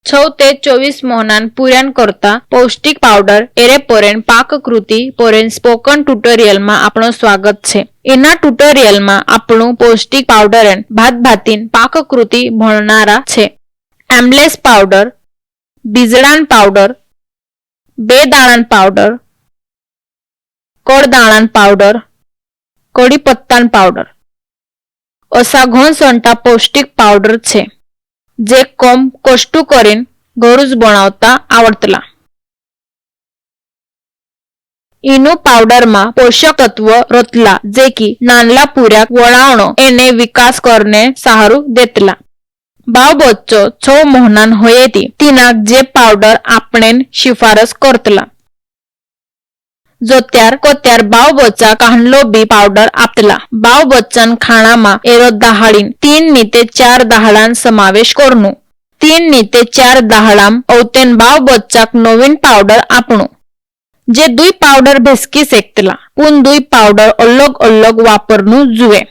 6 ते 24 मोहनान पुऱ्यान करता पौष्टिक पावडर एरे पोरेन पाककृति पोरेन स्पोकन ट्युटोरियल में आपणो स्वागत छे। एना ट्युटोरियल में आपणु पौष्टिक पावडर भात भातीन पाककृति भणनारा छे। एम्बलेस पावडर, बीजडान पावडर, बेदाणान पावडर, कड़दाणान पावडर, कढीपत्तान पावडर असा घण सोंटा पौष्टिक पावडर छे जे कम कष्टू करीन घरुज बनावता आवडतला। इनु पावडर में पोषक तत्व रतला जे की नानला पूर्याक वळावणो एने विकास करने सहारू देतला। बाव बच्चो 6 मोहनान होयेती तिनाक जे पावडर आपणेन शिफारस करतला। जोत्यार कोत्यार बाव बच्चा काहनलो बी पावडर आपतला। बाव बच्चन खाना मा एरो दहाड़ीन 3 नीते 4 दहाड़ान समावेश करनु। 3 नीते 4 दहाड़ाम औतेन बाव बच्चाक नवीन पावडर आपणु जे 2 पावडर भेसकी सेकतला पुन 2 पावडर अलग अलग वापरनु जुए।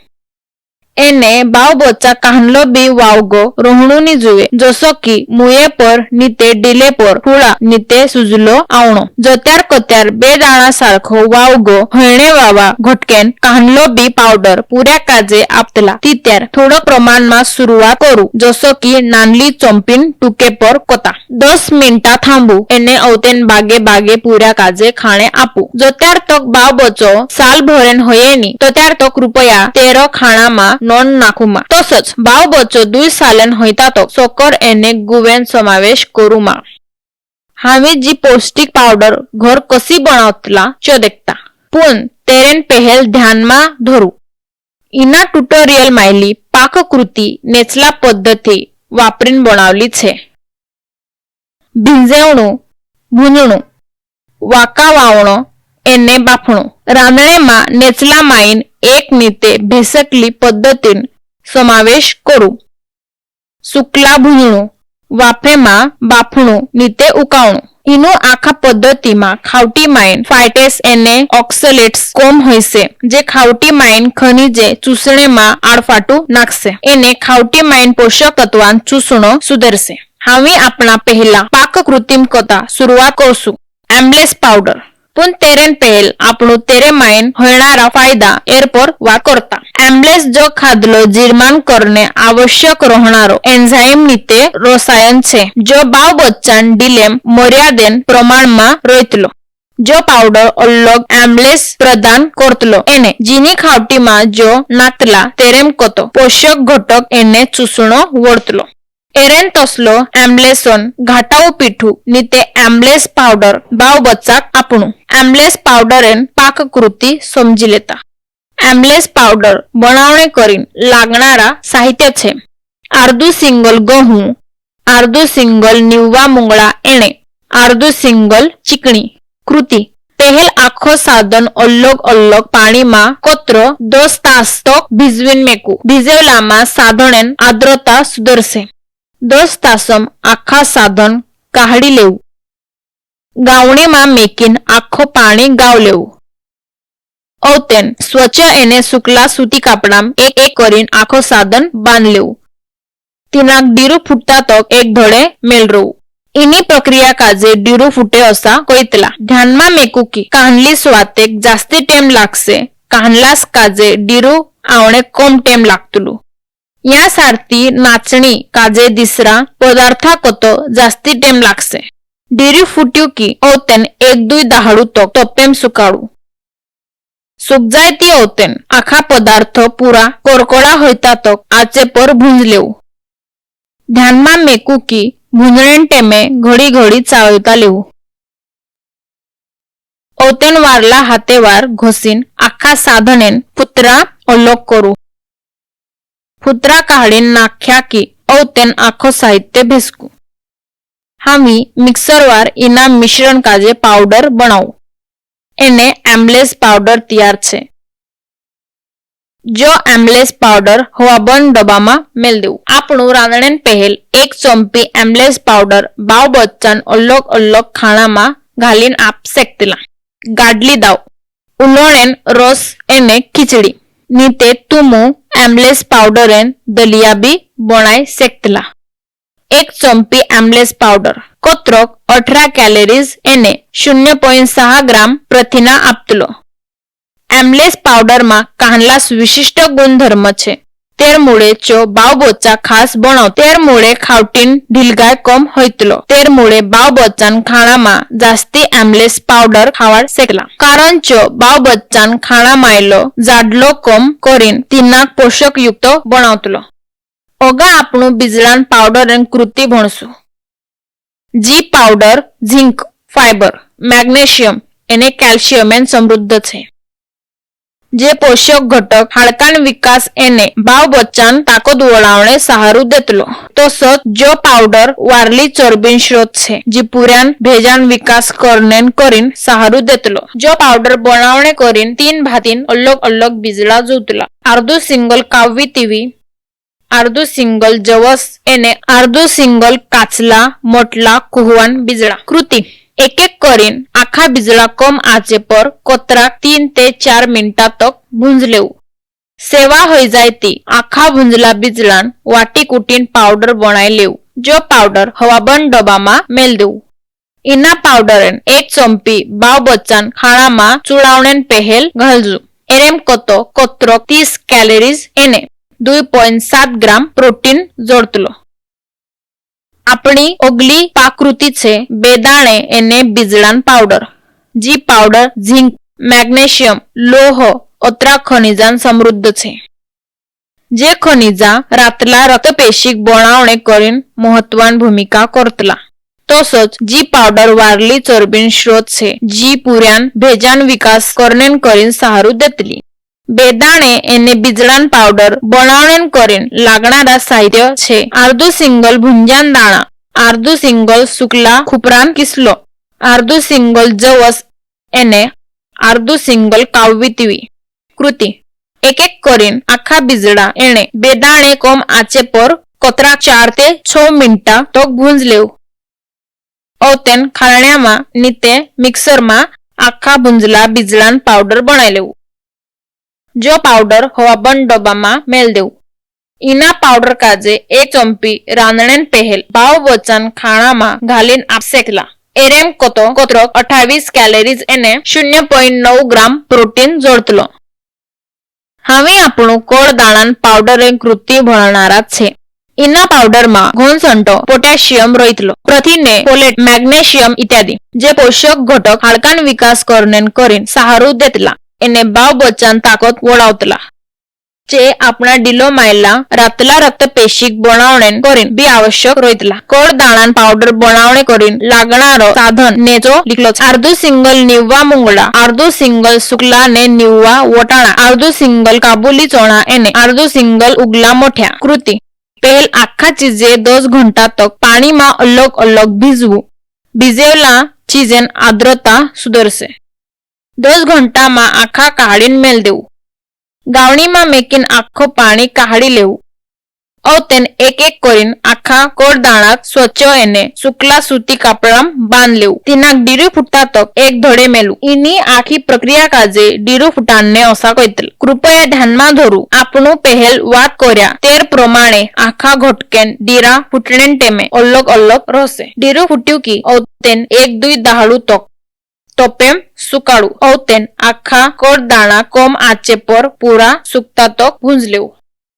एने बाव बच्चा काहनलो बी वावगो रोहणुनी जुए जसो की मुये पर नीते डिले पर हुळा नीते सुजलो आवणो। जोत्यार कोत्यार बेदाणा सारखो वावगो हळणे वावा घटकेन काहनलो बी पावडर पूर्या काजे आपतला तित्यार थोडो प्रमाण मा सुरुवात करू जसो की नानली चोंपीन टुके पर कोता 10 मिनिटा थांबू एने औतेन बागे बागे पूर्या काजे खाणे आपू। जोत्यार तक बाव बच्चो साल भरेन होयेनी तो त्यार तो कृपया तेरो खाना मा नोन नाखुमा तसच बाव बच्चो 2 सालन होईता तो सोकर एने गुवेन समावेश करूमा। हावी जी पौष्टिक पावडर घर कसी बनावतला चो देखता पुन तेरेन पहेल ध्यान मा धरू। इना ट्युटोरियल मायली पाककृति नेचला पद्धती वापरीन बनावली छे। भिंजेवणु, भूंजणु, वाका वावणो एने बाफणु। रांधणे मा नेचला माईन 1 नीते भेसकली पद्धतीन समावेश करू। सुकला भूंजणु, वाफे मा बाफणु नीते उकावणु। इनु आखा पद्धति मा खावटी माईन फाइटेस एने ऑक्सलेट्स कोम होइसे जे खावटी माईन खनिजे चूसणे मा आड़फाटू नाखसे। एने खावटी माईन पोषक तत्वान चूसणो सुधरसे। हावी अपना पहला पाककृतिम कथा शुरुआत करसु। एम्बलेस पावडर पुन तेरेन पहल आपणु तेरे माईन होणारा फायदा एर पर वा करता। एम्बलेस जो खाद्लो जीर्मान करने आवश्यक रहनारो एंजाइम नीते रसायन छे जो बाव बच्चान डिलेम मर्यादेन प्रमाण मा रोयतलो। जो पावडर अलग एम्बलेस प्रदान करतलो एने जीनी खावटी मा जो नातला तेरेम कतो पोषक घटक एने चूसणो वळतलो। एरेन तसलो एम्बलेसन घाटाऊ पीठू नीते एम्बलेस पावडर बाव बच्चाक आपणू। एम्बलेस पावडरेन पाककृति समजी लेता। एम्बलेस पावडर बनावणे करीन लागणारा साहित्य छे। अर्धु सिंगल गहू, अर्धु सिंगल निव्वा मुंगळा एणे, अर्धु सिंगल चिकणी। कृति पहेल आखो साधन अलग अलग पाणी मा कोत्र 10 तास तक भिजवीन मेकू। भिजेवलामा साधनेन आर्द्रता सुधरसे। 10 तासम आखा साधन काढी लेवू। गावणी मा मेकीन आखो पाणी गाव लेवू। औतेन स्वच्छ एने सुकला सूती कापडाम एक एक करीन आखो साधन बांध लेवू। तिनाक डीरू फुटता तक एक धडे मेल रहू। इनी प्रक्रिया काजे डीरू फुटे असा कोयतला। ध्यान मा मेकू की काहनली स्वातेक जास्ती टेम लागसे काहनलास काजे डीरू आवणे कम टेम लागतलू। या सारती नाचणी काजे दिसरा पदार्था कतो जास्ती टेम लागसे। डीरू फुट्यू की औतेन 1-2 दहाड़ू तक तपेम सुकाड़ू। सुक जाय ती औतेन आखा पदार्थ पूरा कोरकोड़ा होता तक आचे पर भूंज लेवू। ध्यान मा मेकू की भूंजणेन टेमे घड़ी घड़ी चावता लेवू। औतेन वारला हाथे वार घोसीन आखा साधनेन पुत्रा अलग करू। फुत्रा काढीन नाख्या की औतेन आखो साहित्य भेसकू। हामी मिक्सर वार इना मिश्रण काजे पाउडर बनावू। एने एम्बलेस पाउडर तैयार छे। जो एम्बलेस पाउडर हवा बंद डब्बा मा मेल देवू। आपणू रांधणेन पहेल 1 चमची एम्बलेस पाउडर बाव बच्चान अलग अलग खाना मा घालीन आप सेकतला। गाडली दाव उलोणेन रस एने खिचड़ी नीते तुमु एम्बलेस पाउडरेन दलिया बी बनाय सेकतला। एक चमची एम्लेस पावडर कोत्रक 18 कॅलरीज એને 0.6 ગ્રામ પ્રથિના આપતલો. એમ્લેસ પાવડરમાં કાહલા વિશિષ્ટ ગુણધર્મ છે. તેરમૂળે ચો બાવબોચા ખાસ બનાવ તેરમૂળે ખાવટીન ઢીલગાય કમ હોઈતલો તેરમૂળે બાવબચ્ચાન ખાણામાં જાસ્તી એમ્લેસ પાવડર ખાવાડ શેકલા કારણ ચો બાવબચ્ચાન ખાણામાંયલો જાડલો કમ કરીને તીનાક પોષકયુક્ત બનાવતલો. ઓગા આપણું બીજળાન પાવડર એન કૃતિ ભણશું. જી પાવડર ઝીંક ફાઈબર મેગ્નેશિયમ એને કેલ્શિયમ એન સમૃદ્ધ છે. જે પોષક ઘટક હાડકાન વિકાસ એને બાવબચ્ચાન તાકત વળાવણે સહારું દેતલો. તો સત જો પાવડર વારલી ચરબીન સ્ત્રોત છે જે પૂર્યાન ભેજાન વિકાસ કરનેન કરીન સહારું દેતલો. જો પાવડર બનાવણે કરીન 3 ભાતીન અલગ અલગ બીજળા જોતલા. આર્ધુ સિંગલ કાવવી તીવી આર્ધુ સિંગલ જવસ એને આર્ધુ સિંગલ કાચલા મોટલા કુહવાન બીજળા. કૃતિ એક એક કરીને આખા બીજળા કમ આંચે પર કોતરાક 3 થી 4 મિનિટા તક ભૂંજ લેવું. સેવા હોઈ જાય તી આખા ભૂંજલા બીજળાન વાટી કૂટીને પાવડર બનાવી લેવું. જો પાવડર હવાબંધ ડબ્બામાં મેલ દેવું. એના પાવડર એક ચમચી બાવબચ્ચાન ખાણામાં ચૂડાવણેન પહેલ ઘાલજો. એરેમ કતો કોતરોક 30 કેલરીઝ એને 2.7 ગ્રામ પ્રોટીન જોડતલો. આપણી ઓગલી પાકૃતિ છે બેદાણે એને બીજળાન પાવડર. જી પાવડર ઝીંક મેગ્નેશિયમ લોહ ઓતરા ખનિજાન સમૃદ્ધ છે. જે ખનિજા રાતલા રક્તપેશી બનાવણે કરીને મહત્વની ભૂમિકા કરતલા. તો સચ જી પાવડર વારલી ચરબીન સ્ત્રોત છે જી પૂર્યાન ભેજાન વિકાસ કરનેન કરીને સહારું દેતલી. બેદાણે એને બીજળાન પાવડર બનાવણેન કરીને લાગણારા સાહિત્ય છે આર્ધુ સિંગલ ભુંજાન દાણા આર્ધુ સિંગલ શુક્લા ખુપરાન કિસ્લો આર્ધુ સિંગલ જવસ એને આર્ધુ સિંગલ કાવવી તીવી. કૃતિ એક એક કરીને આખા બીજળા એને બેદાણે કમ આંચે પર કોતરા 4 થી 6 મિનિટા તક ભૂંજ લેવું. ઔતેન ખારણ્યામાં નીતે મિક્સરમાં આખા ભૂંજલા બીજળાન પાવડર બનાવી લેવું. જો પાવડર હવાબંધ ડબ્બામાં મેલ દેવું. ઈના પાવડર કાજે એક ચમચી રાંધણેન પહેલ બાવબચ્ચાન ખાણામાં ઘાલીન આપ શેકલા. એરેમ કોતરોક 28 કેલરીઝ એને 0.9 ગ્રામ પ્રોટીન જોડતલો. હવે આપણું કોળદાણાન પાવડર એ કૃતિ ભણનારા છે. ઈના પાવડરમાં ઘોંસંટો પોટેશિયમ રોઈતલો પ્રથિને ફોલેટ મેગ્નેશિયમ ઇત્યાદિ જે પોષક ઘટક હાડકાન વિકાસ કરનેન કરીને સહારું દેતલા. એને બાવબચ્ચાન તાકત વળાવતલા. જે આપણા ડીલો માયલા રાતલા રક્તપેશી બનાવણેન કરીને બી આવશ્યક રોઈતલા. કોળદાણાન પાવડર બનાવણે કરીને લાગણારો સાધન નેચો લીખલો છે. આર્ધુ સિંગલ નીવવા મુંગળા આર્ધુ સિંગલ શુક્લા ને નીવવા વટાણા આર્ધુ સિંગલ કાબુલી ચોણા એને આર્ધુ સિંગલ ઉગલા મોઠ્યા. કૃતિ પહેલ આખા ચીજે 10 ઘંટા તક પાણીમાં અલગ અલગ ભીજવું. ભીજેલા ચીજેન આર્દ્રતા સુધરશે. 10 ઘંટામાં આખા કાઢીને મેલ દેવું. ગાવણીમાં મેકીને આખો પાણી કાઢી લેવું. ઔતેન એક એક કરીને આખા કોળદાણા સ્વચ્છ એને શુક્લા સૂતી કાપડામાં બાંધ લેવું. તીનાક ડીરું ફૂટતા તક એક ધડે મેલું. ઈની આખી પ્રક્રિયા કાજે ડીરું ફૂટાણને ઓસા કોઈતલ. કૃપયા ધ્યાનમાં ધોરું આપણું પહેલ વાત કર્યા તેર પ્રમાણે આખા ઘટકેન ડીરા ફૂટણેન ટેમે અલગ અલગ રહેશે. ડીરું ફૂટ્યું કી ઔતેન 1-2 દાહડું તક તપેમ સુકાળું. ઔતેન આખા કોળદાણા કમ આંચે પર પૂરા સુકતા તક ભૂંજ લેવું.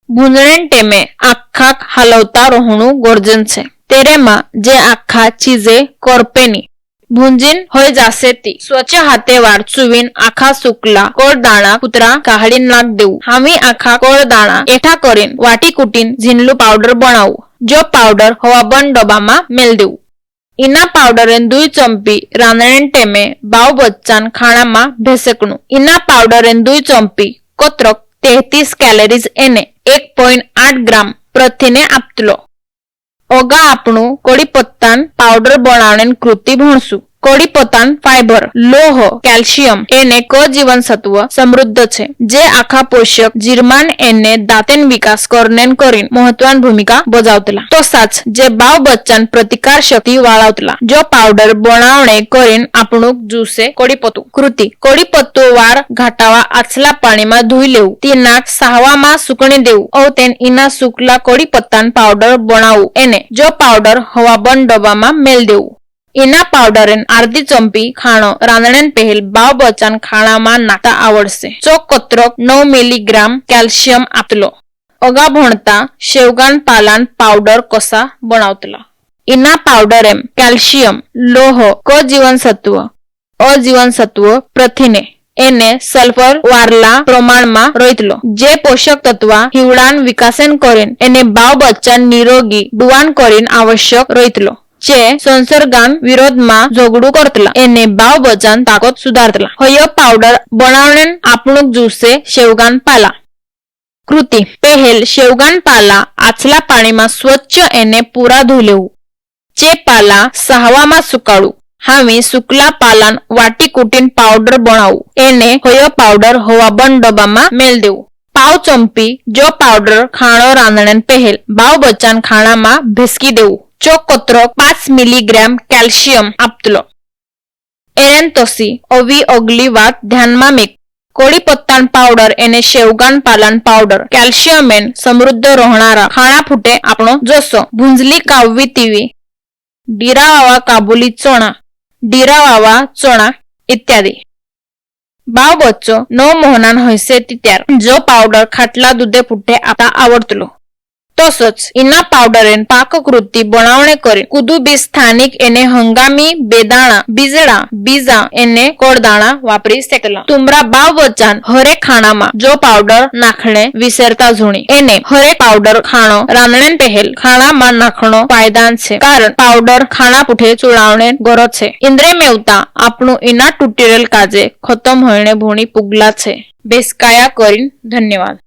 ભૂંજણેન ટેમે આખા હલવતા રહેવું ગોરજન છે. તેરેમાં જે આખા ચીજે કરપેની ભૂંજીન હોય જાશે તી સ્વચ્છ હાથે વારચુવીન આખા સુકલા કોળદાણા કૂતરા કાઢી નાખ દેવું. હામી આખા કોળદાણા એઠા કરીને વાટી કૂટીને ઝીનલું પાવડર બનાવવું. જો પાવડર હવાબંધ ડબ્બામાં મેલ દેવું. ઈના પાવડર 2 ચમચી રાંધણેન ટેમે બાવબચ્ચાન ખાણામાં ભેસકણું. ઈના પાવડર 2 ચમચી કોતરોક 33 કેલરીઝ એને 1.8 ગ્રામ પ્રથિને આપતલો. ઓગા આપણું કડી પત્તાન પાવડર બનાવણેન કૃતિ ભણશું. કોળી પોતાન ફાઈબર, લોહ, કેલ્શિયમ એને ક જીવનસત્વ સમૃદ્ધ છે જે આખા પોષક જીરમાન એને દાંતેન વિકાસ કરનેન કરીને મહत्वान भूमिका बजावतला। तो साच जे बाव बच्चान प्रतिकार शक्ति वाळावतला। जो पावडर बनावणे करीन आपणुक ज्यूसे कोळीपत्तू। कृती कोळीपत्तू वार घाटावा आचला पाणीमा धुई लेवू, ती नाक साहवामा सुकणी देवू औ तेन इना सुकला कोळीपत्तान पावडर बनावू। એને જો પાવડર હવાબંધ ડબ્બામાં મેલ દેવું। એના પાવડરેન અડધી ચમચી ખાણો રાંધણેન પહેલ બાવ બચ્ચાન ખાણામાં નાખતા આવડશે। ચોક કત્રક 9 મિલીગ્રામ કેલ્શિયમ આપતલો। અગા ભણતા शेवगान पालान पावडर कसा बनावतला। इना पावडर एम कैल्शियम, लोह, क जीवनसत्व, अ जीवनसत्व प्रथिने એને સલ્ફર વારલા પ્રમાણમાં રોયતલો જે પોષક તત્વ હિવડાન વિકાસન કરીને એને બાવ બચ્ચાન નિરોગી ડુવાન કરીને આવશ્યક રોયતલો જે સંસર્ગાન વિરોધમાં ઝઘડું કરતલા એને બાવ બચ્ચાન તાકાત સુધારતલા। હય પાવડર બનાવણેન આપણું જ્યુસે शेवगान पाला। कृती પહેલ शेवगान पाला આછલા પાણીમાં સ્વચ્છ એને પૂરા ધોઈ લેવું। જે પાલા સહાવામાં સુકાળું हामी सुकला पालान वाटी कूटीन पाउडर बनावू। એને હય પાવડર હવાબંધ ડબ્બામાં મેલ દેવું। પાવ ચમચી જો પાવડર ખાણો રાંધણેન પહેલ બાવ બચ્ચાન ખાણામાં ભેસકી દેવું। ચોક કત્રક 5 મિલીગ્રામ કેલ્શિયમ આપતલો। એરેન તોસી અવી અગલી વાત ધ્યાનમાં મેક કોળી પત્તાન પાવડર એને शेवगान पालान पावडर कैल्शियम समृद्ध रहणारा खाणा फूटे आपणो जोशो। भुंजली काववी तीवी, डीरावावा काबुली चोणा, डीरावावा चोणा इत्यादि। बाव बच्चो 9 मोहनान हयसे त्यार जो पावडर खाटला दुधे फुटे आता आवडतलो। तसच इना पावडरेन पाककृती बनावणे करीन कुदुबी स्थानिक એને હંગામી બેદાણા બીજડા બીજા એને કોળદાણા વાપરી શકેલા। તુમરા બાવ બચ્ચાન હરે ખાણામાં જો પાવડર નાખણે વિસરતા ઝૂણી એને હરે પાવડર ખાણો રાંધણેન પહેલ ખાણામાં નાખણો ફાયદાન છે કારણ પાવડર ખાણા પુઠે ચૂળાવણે ગરજ છે। ઇન્દ્રે મેવતા આપણું ઇના ટ્યુટોરિયલ કાજે ખતમ હોઈને ભૂણી પુગલા છે। બેસકાયા કરીન ધન્યવાદ।